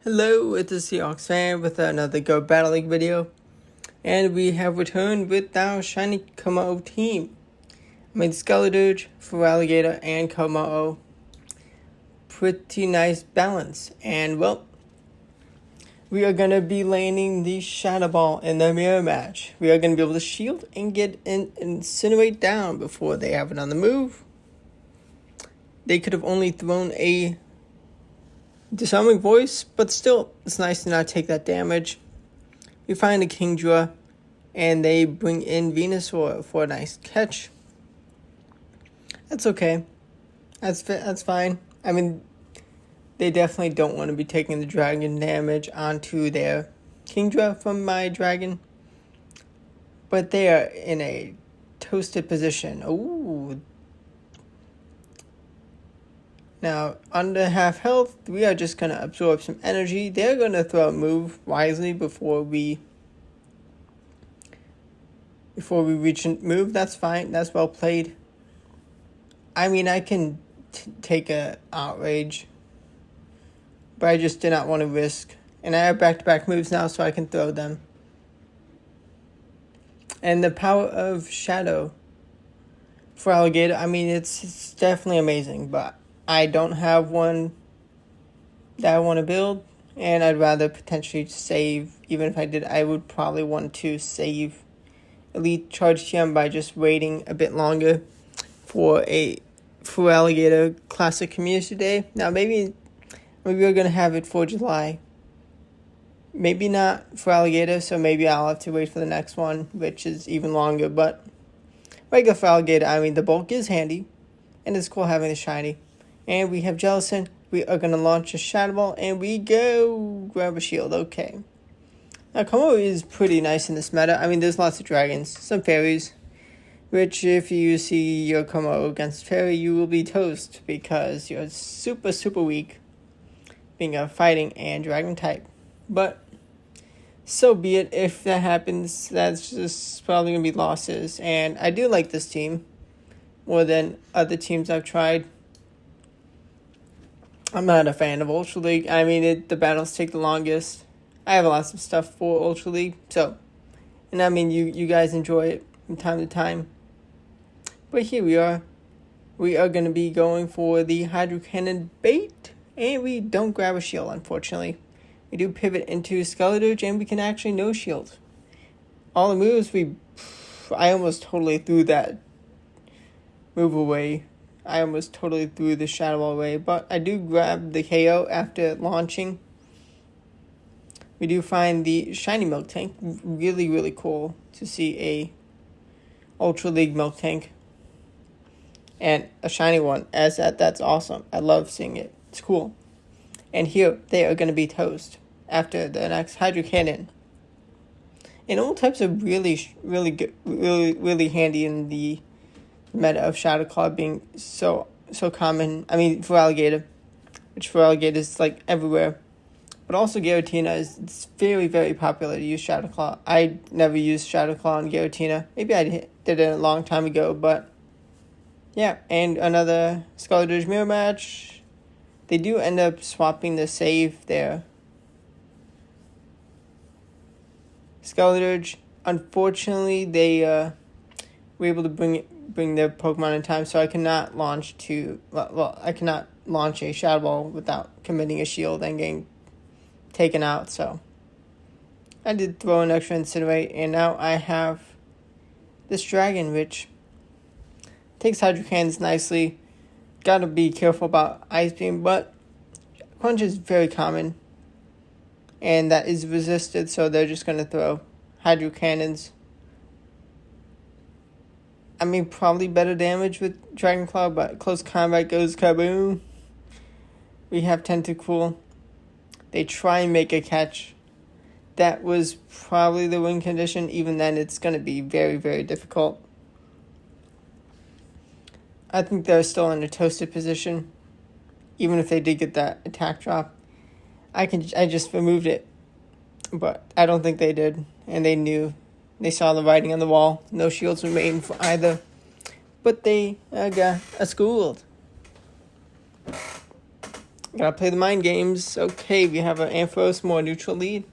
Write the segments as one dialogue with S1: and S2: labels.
S1: Hello, it's the Seahawks fan with another Go Battle League video. And we have returned with our shiny Komo team. I made Skeledirge, Feraligatr, and Komo. Pretty nice balance. And well, we are going to be landing the Shadow Ball in the mirror match. We are going to be able to shield and get Incinerate down before they have another move. They could have only thrown a Disarming Voice, but still, it's nice to not take that damage. We find a Kingdra, and they bring in Venusaur for a nice catch. That's okay. That's fine. I mean, they definitely don't want to be taking the dragon damage onto their Kingdra from my dragon. But they are in a toasted position. Ooh. Now, under half health, we are just going to absorb some energy. They're going to throw a move wisely before we reach a move. That's fine. That's well played. I mean, I can take a Outrage, but I just did not want to risk. And I have back-to-back moves now, so I can throw them. And the power of Shadow for Alligator, I mean, it's definitely amazing, but I don't have one that I want to build, and I'd rather potentially save. Even if I did, I would probably want to save Elite Charge TM by just waiting a bit longer for a Feraligatr Classic Community Day. Now, maybe we're going to have it for July. Maybe not for Alligator, so maybe I'll have to wait for the next one, which is even longer. But regular Feraligatr, I mean, the bulk is handy, and it's cool having the shiny. And we have Jellicent. We are going to launch a Shadow Ball, and we go grab a shield. Okay. Now, Komo is pretty nice in this meta. I mean, there's lots of dragons, some fairies, which if you see your Komo against fairy, you will be toast because you're super, super weak, being a fighting and dragon type. But so be it. If that happens, that's just probably going to be losses. And I do like this team more than other teams I've tried. I'm not a fan of Ultra League. I mean, the battles take the longest. I have lots of stuff for Ultra League, so, and I mean, you guys enjoy it from time to time. But here we are. We are going to be going for the Hydro Cannon bait, and we don't grab a shield, unfortunately. We do pivot into Skeledirge, and we can actually no shield. All the moves, I almost totally threw that move away. I almost totally threw the Shadow Ball away, but I do grab the KO after launching. We do find the shiny Milk Tank. Really, really cool to see a Ultra League Milk Tank. And a shiny one, that's awesome. I love seeing it. It's cool. And here, they are going to be toast after the next Hydro Cannon. And all types are really, really good, really handy in the meta of Shadow Claw being so common. I mean, Feraligatr, which Feraligatr is like everywhere. But also Giratina it's very, very popular to use Shadow Claw. I never used Shadow Claw on Giratina. Maybe I did it a long time ago, but yeah. And another Skeledirge mirror match. They do end up swapping the save there. Skeledirge, unfortunately, they were able to bring their Pokemon in time, so I cannot launch I cannot launch a Shadow Ball without committing a shield and getting taken out. So I did throw an extra Incinerate, and now I have this dragon, which takes Hydro Cannons nicely. Gotta be careful about Ice Beam, but Crunch is very common, and that is resisted, so they're just gonna throw Hydro Cannons. I mean, probably better damage with Dragon Claw, but close combat goes kaboom. We have Tentacool. They try and make a catch. That was probably the win condition. Even then, it's going to be very, very difficult. I think they're still in a toasted position, even if they did get that attack drop. I just removed it, but I don't think they did, and they knew. They saw the writing on the wall. No shields remain for either. But they got schooled. Gotta play the mind games. Okay, we have an Ampharos more neutral lead.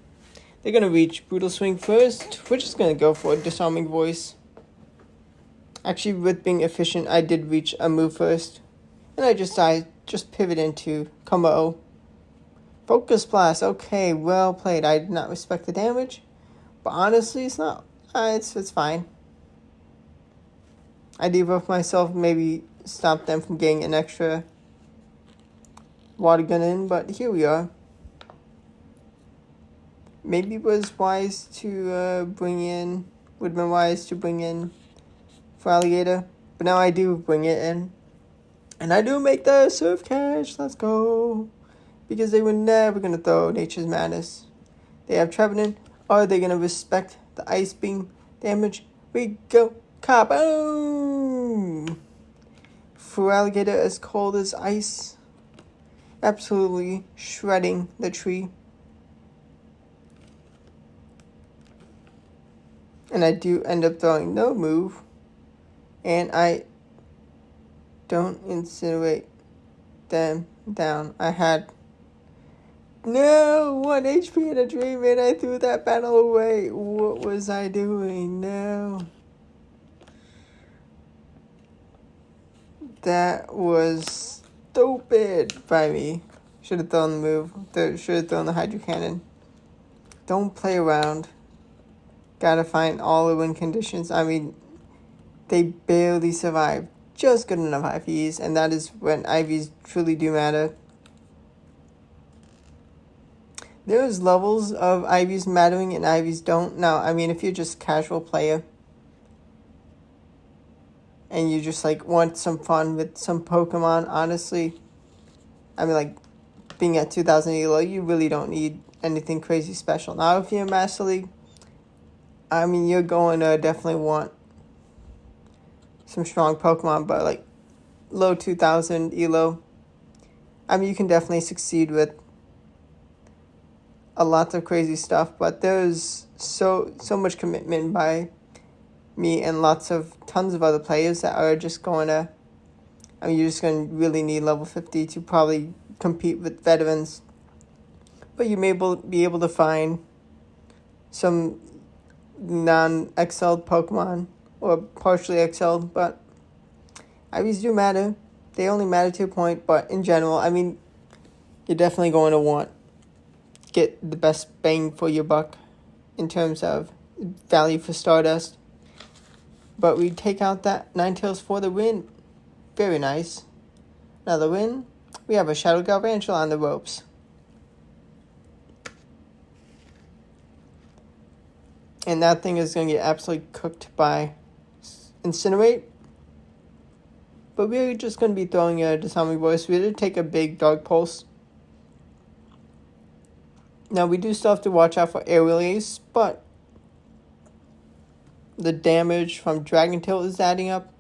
S1: They're gonna reach Brutal Swing first. We're just gonna go for a Disarming Voice. Actually, with being efficient, I did reach a move first. And I just pivot into combo. Focus Blast. Okay, well played. I did not respect the damage. But honestly, it's not. It's fine. I debuff myself, maybe stop them from getting an extra water gun in, but here we are. Maybe it was wise to would have been wise to bring in for Alligator, but now I do bring it in. And I do make the surf catch, let's go. Because they were never going to throw Nature's Madness. They have Trevenant. Are they going to respect the Ice Beam damage? We go. Kaboom! For Alligator as cold as ice. Absolutely shredding the tree. And I do end up throwing no move. And I don't incinerate them down. I had no 1 HP in a dream and I threw that battle away. What was I doing? No. That was stupid by me. Should have thrown the move. Should have thrown the Hydro Cannon. Don't play around. Gotta find all the win conditions. I mean, they barely survived. Just good enough IVs, and that is when IVs truly do matter. There's levels of IVs mattering and IVs don't. Now, I mean, if you're just a casual player and you just like want some fun with some Pokemon, honestly, I mean, like being at 2000 elo, you really don't need anything crazy special. Now, if you're in Master League, I mean, you're going to definitely want some strong Pokemon, but like low 2000 elo, I mean, you can definitely succeed with a lot of crazy stuff, but there's so much commitment by me and tons of other players that are just going to, I mean, you're just going to really need level 50 to probably compete with veterans, but you may be able to find some non-excelled Pokemon or partially excelled, but IVs do matter. They only matter to a point, but in general, I mean, you're definitely going to get the best bang for your buck in terms of value for Stardust. But we take out that Ninetales for the win. Very nice. Another win. We have a Shadow Galvantula on the ropes. And that thing is going to get absolutely cooked by Incinerate. But we're just going to be throwing a Disarming Voice. We did take a big Dark Pulse. Now, we do still have to watch out for Air Release, but the damage from Dragon Tail is adding up.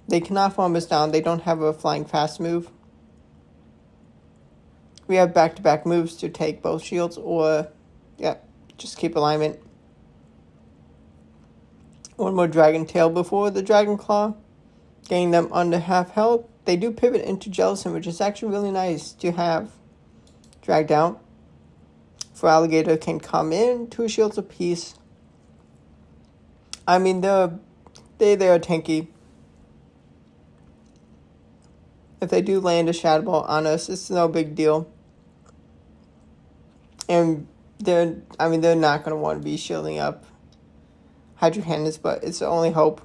S1: They cannot farm us down. They don't have a Flying Fast move. We have back-to-back moves to take both shields or, just keep alignment. One more Dragon Tail before the Dragon Claw. Getting them under half health. They do pivot into Jellicent, which is actually really nice to have dragged out. For Alligator can come in, 2 shields apiece. I mean, they are tanky. If they do land a Shadow Ball on us, it's no big deal. And they're not going to want to be shielding up Hydro Cannons, but it's the only hope.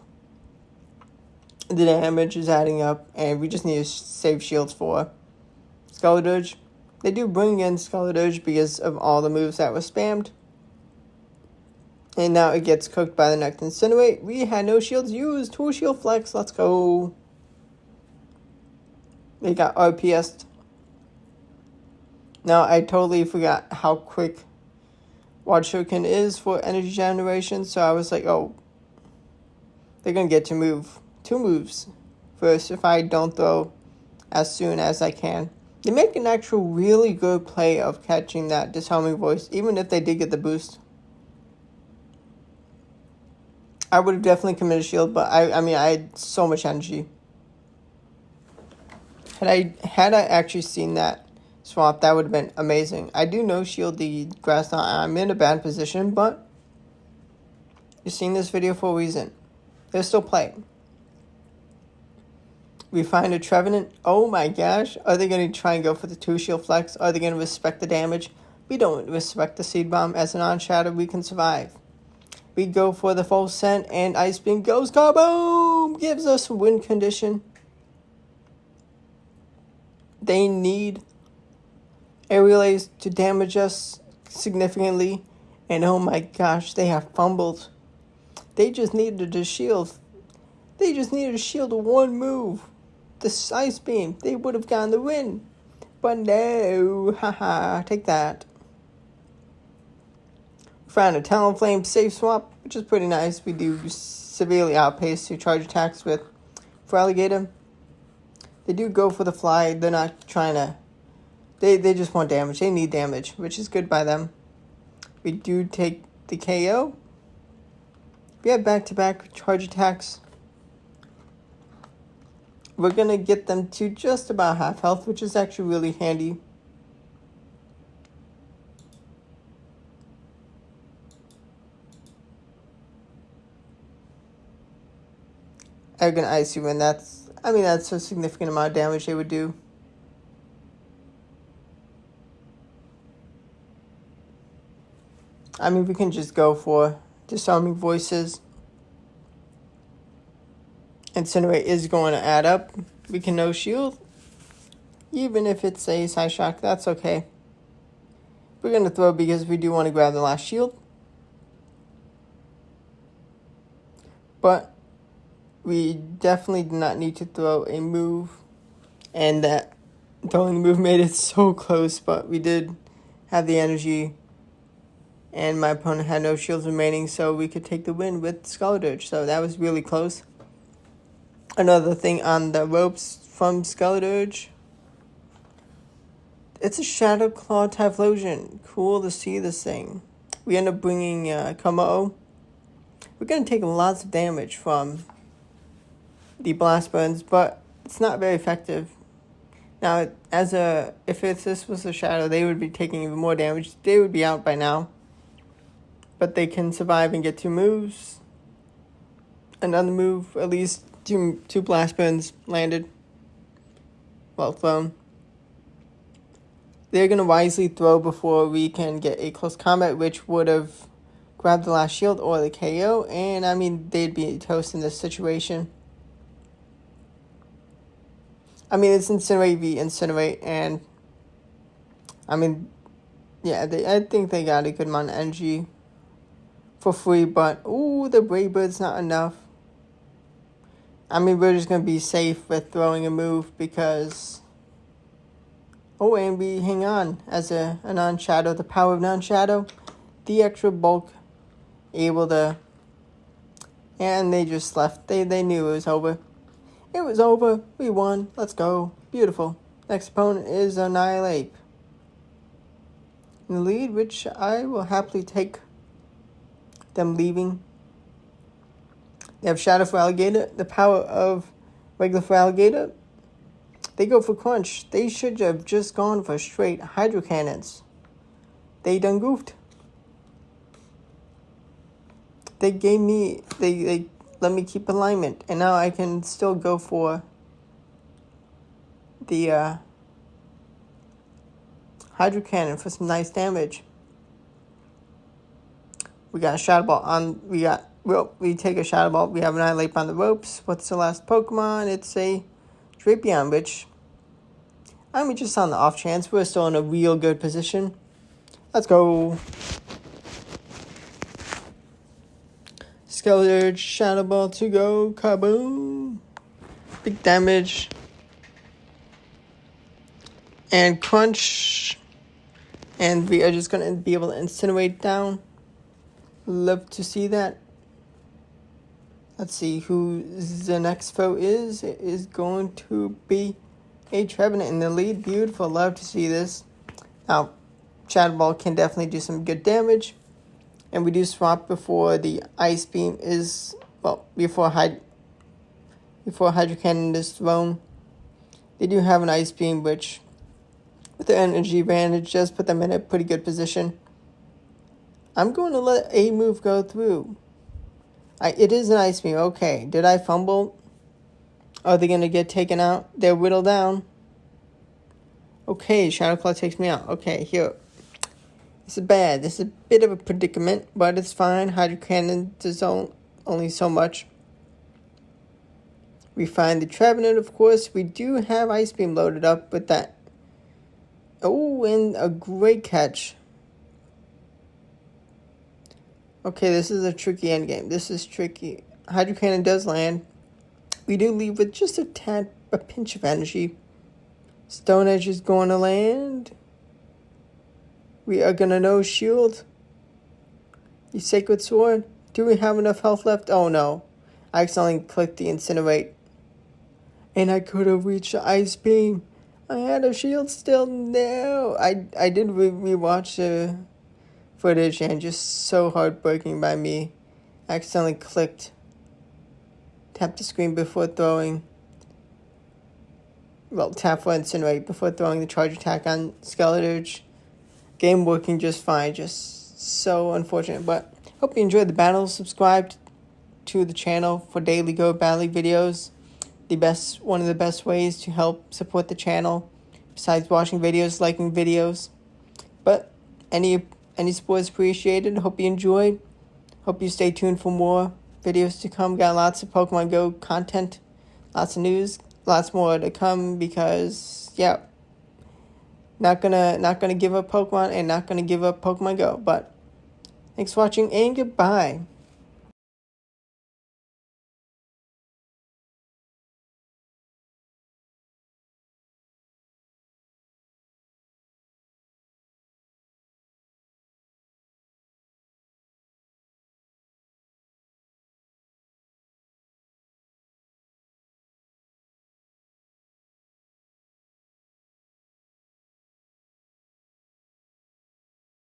S1: The damage is adding up, and we just need to save shields for Skeledirge. They do bring in Skeledirge because of all the moves that were spammed. And now it gets cooked by the next Incinerate. We had no shields used. 2 shield flex. Let's go. They got RPS'd. Now, I totally forgot how quick Water Shuriken is for energy generation. So I was like, oh, they're going to get to move 2 moves first if I don't throw as soon as I can. They make an actual really good play of catching that Disarming Voice, even if they did get the boost. I would have definitely committed shield, but I mean, I had so much energy. Had I actually seen that swap, that would have been amazing. I do no shield the grass now. I'm in a bad position, but you're seeing this video for a reason. They're still playing. We find a Trevenant. Oh my gosh. Are they going to try and go for the 2 shield flex? Are they going to respect the damage? We don't respect the Seed Bomb. As an on-shadow, we can survive. We go for the full scent, and Ice Beam goes kaboom! Gives us win condition. They need aerial to damage us significantly. And oh my gosh, they have fumbled. They just needed a shield. They just needed a shield of one move. The Ice Beam. They would have gotten the win. But no. Haha. Take that. Found a Talonflame safe swap, which is pretty nice. We do severely outpace to charge attacks with for Alligator. They do go for the fly. They're not trying to... They just want damage. They need damage, which is good by them. We do take the KO. We have back-to-back charge attacks. We're going to get them to just about half health, which is actually really handy. I'm going to ice you, and that's a significant amount of damage they would do. I mean, we can just go for Disarming Voices. Incinerate is going to add up. We can no shield. Even if it's a Side Shock, that's okay. We're going to throw because we do want to grab the last shield. But we definitely do not need to throw a move. And that throwing the move made it so close, but we did have the energy. And my opponent had no shields remaining, so we could take the win with Skeledirge. So that was really close. Another thing on the ropes from Skeledirge. It's a Shadow Claw Typhlosion. Cool to see this thing. We end up bringing Komo. We're going to take lots of damage from the Blast Burns, but it's not very effective. Now, if this was a Shadow, they would be taking even more damage. They would be out by now. But they can survive and get 2 moves. Another move, at least two Blast Burns landed. Well thrown. They're going to wisely throw before we can get a close combat, which would have grabbed the last shield or the KO. And, I mean, they'd be toast in this situation. I mean, it's Incinerate v Incinerate. And, I mean, yeah, I think they got a good amount of energy for free. But, ooh, the Brave Bird's not enough. I mean, we're just going to be safe with throwing a move because... Oh, and we hang on as a non-shadow. The power of non-shadow. The extra bulk. Able to... And they just left. They knew it was over. It was over. We won. Let's go. Beautiful. Next opponent is Annihilate. In the lead, which I will happily take them leaving. They have Shadow for Alligator. The power of regular for Alligator. They go for Crunch. They should have just gone for straight Hydro Cannons. They done goofed. They gave me... They let me keep alignment. And now I can still go for the Hydro Cannon for some nice damage. We got a Shadow Ball on... We take a Shadow Ball. We have Annihilate on the ropes. What's the last Pokemon? It's a Drapion, which... I mean, just on the off chance, we're still in a real good position. Let's go. Skeledirge, Shadow Ball to go. Kaboom. Big damage. And Crunch. And we are just going to be able to incinerate down. Love to see that. Let's see who the next foe is. It is going to be a Trevenant in the lead. Beautiful. Love to see this. Now, Shadow Ball can definitely do some good damage. And we do swap before the Ice Beam is... Well, before Hydro Cannon is thrown. They do have an Ice Beam, which with the energy advantage does put them in a pretty good position. I'm going to let a move go through. It is an Ice Beam. Okay, did I fumble? Are they going to get taken out? They're whittled down. Okay, Shadow Claw takes me out. Okay, here. This is bad. This is a bit of a predicament, but it's fine. Hydro Cannon does only so much. We find the Trevenant, of course. We do have Ice Beam loaded up with that. Oh, and a great catch. Okay, this is a tricky endgame. This is tricky. Hydro Cannon does land. We do leave with just a pinch of energy. Stone Edge is going to land. We are going to no shield. The Sacred Sword. Do we have enough health left? Oh no. I accidentally clicked the Incinerate. And I could have reached the Ice Beam. I had a shield still. No. I did rewatch the footage and just so heartbreaking by me. I accidentally clicked. Tap the screen before throwing. Well, tap for Incinerate before throwing the charge attack on Skeledirge. Game working just fine. Just so unfortunate. But hope you enjoyed the battle. Subscribe to the channel for daily Go Battle videos. One of the best ways to help support the channel. Besides watching videos, liking videos. But any support is appreciated. Hope you enjoyed. Hope you stay tuned for more videos to come. Got lots of Pokemon Go content. Lots of news. Lots more to come because, yeah. Not gonna give up Pokemon and not gonna give up Pokemon Go. But thanks for watching and goodbye.